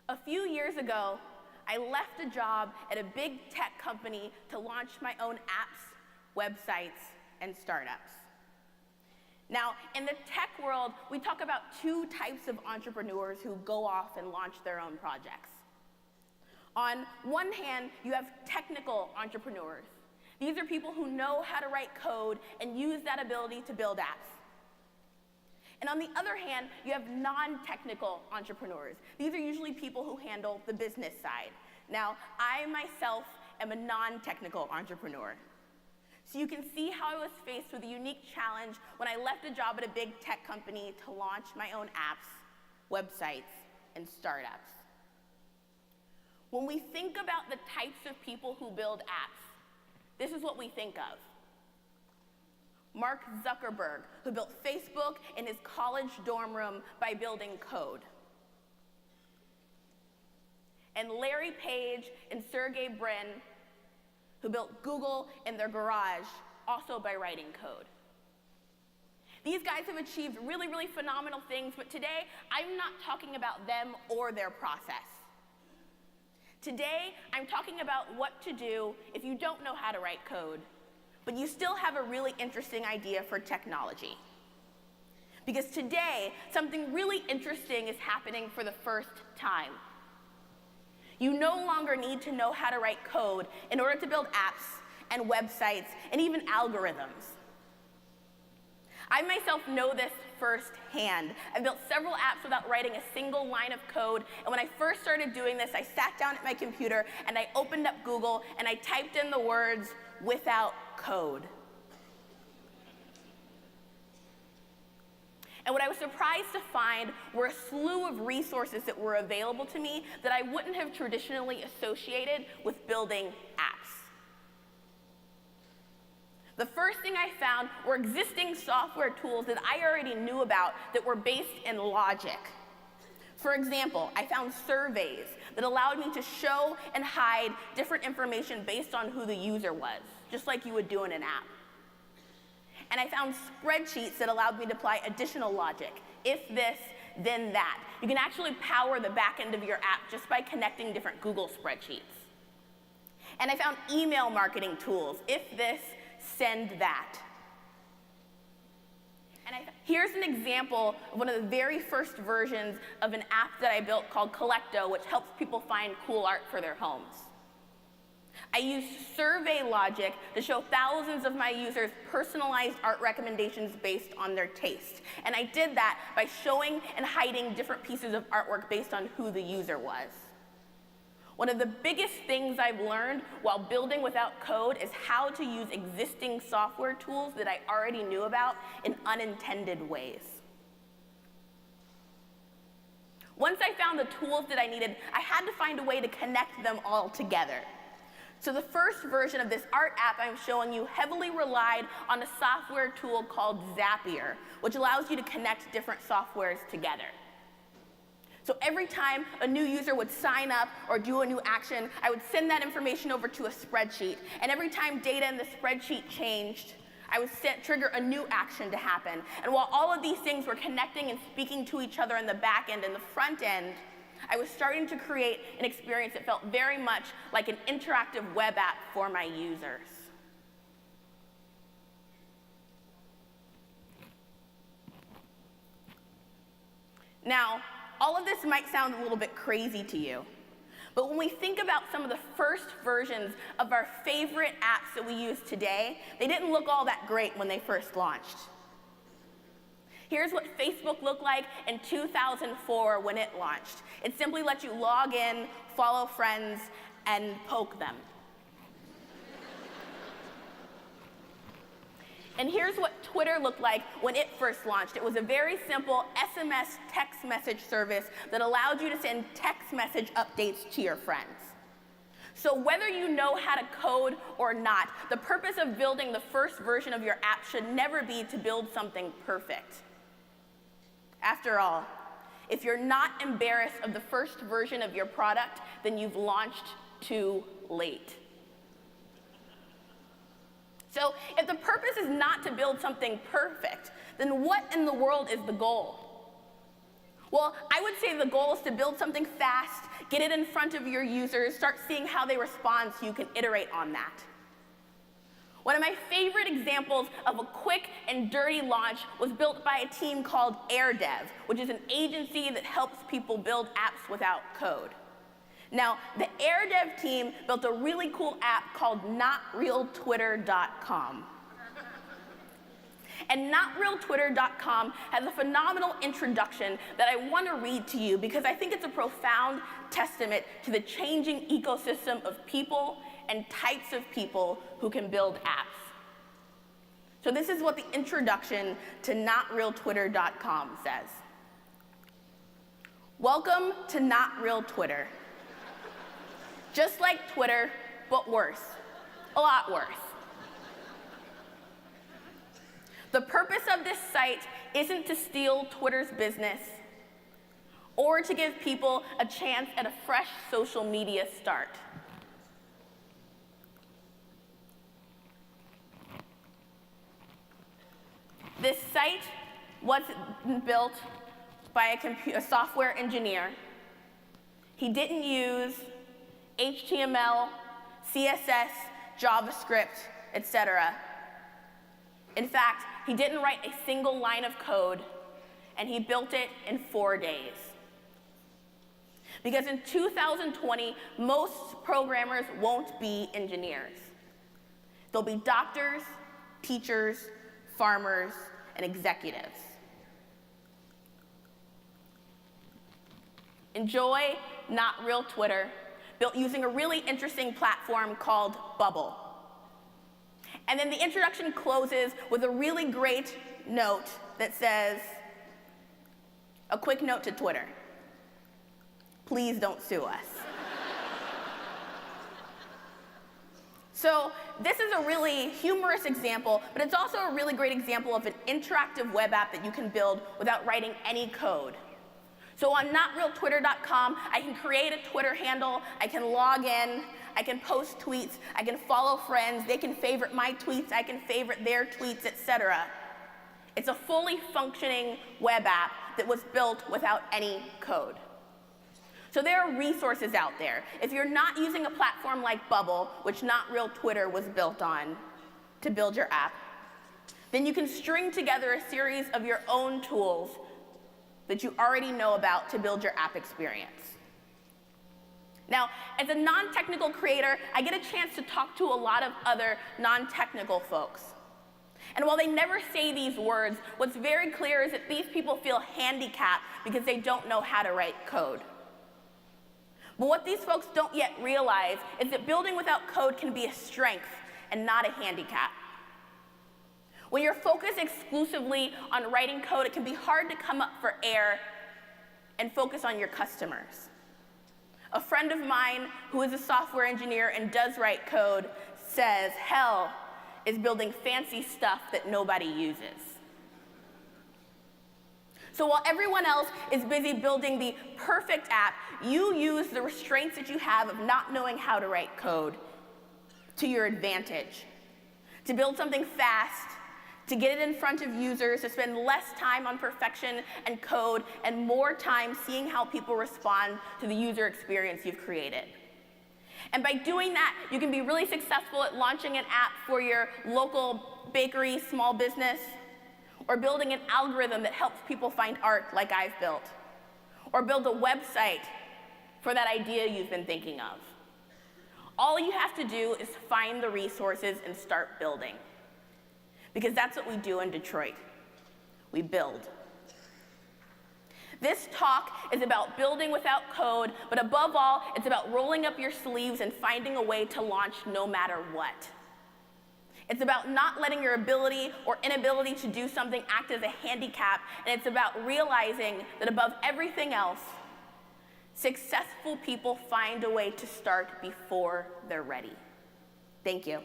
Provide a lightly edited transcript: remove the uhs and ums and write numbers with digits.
A few years ago, I left a job at a big tech company to launch my own apps, websites, and startups. Now, in the tech world, we talk about two types of entrepreneurs who go off and launch their own projects. On one hand, you have technical entrepreneurs. These are people who know how to write code and use that ability to build apps. And on the other hand, you have non-technical entrepreneurs. These are usually people who handle the business side. Now, I myself am a non-technical entrepreneur. So you can see how I was faced with a unique challenge when I left a job at a big tech company to launch my own apps, websites, and startups. When we think about the types of people who build apps, this is what we think of. Mark Zuckerberg, who built Facebook in his college dorm room by building code. And Larry Page and Sergey Brin, who built Google in their garage, also by writing code. These guys have achieved really, really phenomenal things, but today, I'm not talking about them or their process. Today, I'm talking about what to do if you don't know how to write code, but you still have a really interesting idea for technology. Because today, something really interesting is happening for the first time. You no longer need to know how to write code in order to build apps and websites and even algorithms. I myself know this firsthand. I've built several apps without writing a single line of code, and when I first started doing this, I sat down at my computer and I opened up Google and I typed in the words "without code." And what I was surprised to find were a slew of resources that were available to me that I wouldn't have traditionally associated with building apps. The first thing I found were existing software tools that I already knew about that were based in logic. For example, I found surveys that allowed me to show and hide different information based on who the user was, just like you would do in an app. And I found spreadsheets that allowed me to apply additional logic. If this, then that. You can actually power the back end of your app just by connecting different Google spreadsheets. And I found email marketing tools. If this, send that. And here's an example of one of the very first versions of an app that I built called Collecto, which helps people find cool art for their homes. I used survey logic to show thousands of my users personalized art recommendations based on their taste. And I did that by showing and hiding different pieces of artwork based on who the user was. One of the biggest things I've learned while building without code is how to use existing software tools that I already knew about in unintended ways. Once I found the tools that I needed, I had to find a way to connect them all together. So the first version of this art app I'm showing you heavily relied on a software tool called Zapier, which allows you to connect different softwares together. So every time a new user would sign up or do a new action, I would send that information over to a spreadsheet. And every time data in the spreadsheet changed, I would trigger a new action to happen. And while all of these things were connecting and speaking to each other in the back end and the front end, I was starting to create an experience that felt very much like an interactive web app for my users. Now, all of this might sound a little bit crazy to you, but when we think about some of the first versions of our favorite apps that we use today, they didn't look all that great when they first launched. Here's what Facebook looked like in 2004 when it launched. It simply lets you log in, follow friends, and poke them. And here's what Twitter looked like when it first launched. It was a very simple SMS text message service that allowed you to send text message updates to your friends. So whether you know how to code or not, the purpose of building the first version of your app should never be to build something perfect. After all, if you're not embarrassed of the first version of your product, then you've launched too late. So if the purpose is not to build something perfect, then what in the world is the goal? Well, I would say the goal is to build something fast, get it in front of your users, start seeing how they respond so you can iterate on that. One of my favorite examples of a quick and dirty launch was built by a team called AirDev, which is an agency that helps people build apps without code. Now, the AirDev team built a really cool app called NotRealTwitter.com. And NotRealTwitter.com has a phenomenal introduction that I want to read to you because I think it's a profound testament to the changing ecosystem of people and types of people who can build apps. So this is what the introduction to NotRealTwitter.com says. Welcome to Not Real Twitter. Just like Twitter, but worse. A lot worse. The purpose of this site isn't to steal Twitter's business or to give people a chance at a fresh social media start. This site was built by a software engineer. He didn't use HTML, CSS, JavaScript, etc. In fact, he didn't write a single line of code, and he built it in 4 days. Because in 2020, most programmers won't be engineers. They'll be doctors, teachers, farmers, and executives. Enjoy Not Real Twitter, built using a really interesting platform called Bubble. And then the introduction closes with a really great note that says, a quick note to Twitter. Please don't sue us. So this is a really humorous example, but it's also a really great example of an interactive web app that you can build without writing any code. So on NotRealTwitter.com, I can create a Twitter handle, I can log in, I can post tweets, I can follow friends, they can favorite my tweets, I can favorite their tweets, etc. It's a fully functioning web app that was built without any code. So there are resources out there. If you're not using a platform like Bubble, which Not Real Twitter was built on to build your app, then you can string together a series of your own tools that you already know about to build your app experience. Now, as a non-technical creator, I get a chance to talk to a lot of other non-technical folks. And while they never say these words, what's very clear is that these people feel handicapped because they don't know how to write code. But what these folks don't yet realize is that building without code can be a strength and not a handicap. When you're focused exclusively on writing code, it can be hard to come up for air and focus on your customers. A friend of mine who is a software engineer and does write code says hell is building fancy stuff that nobody uses. So while everyone else is busy building the perfect app, you use the restraints that you have of not knowing how to write code to your advantage. To build something fast, to get it in front of users, to spend less time on perfection and code and more time seeing how people respond to the user experience you've created. And by doing that, you can be really successful at launching an app for your local bakery, small business, or building an algorithm that helps people find art like I've built, or build a website for that idea you've been thinking of. All you have to do is find the resources and start building. Because that's what we do in Detroit. We build. This talk is about building without code, but above all, it's about rolling up your sleeves and finding a way to launch no matter what. It's about not letting your ability or inability to do something act as a handicap, and it's about realizing that above everything else, successful people find a way to start before they're ready. Thank you.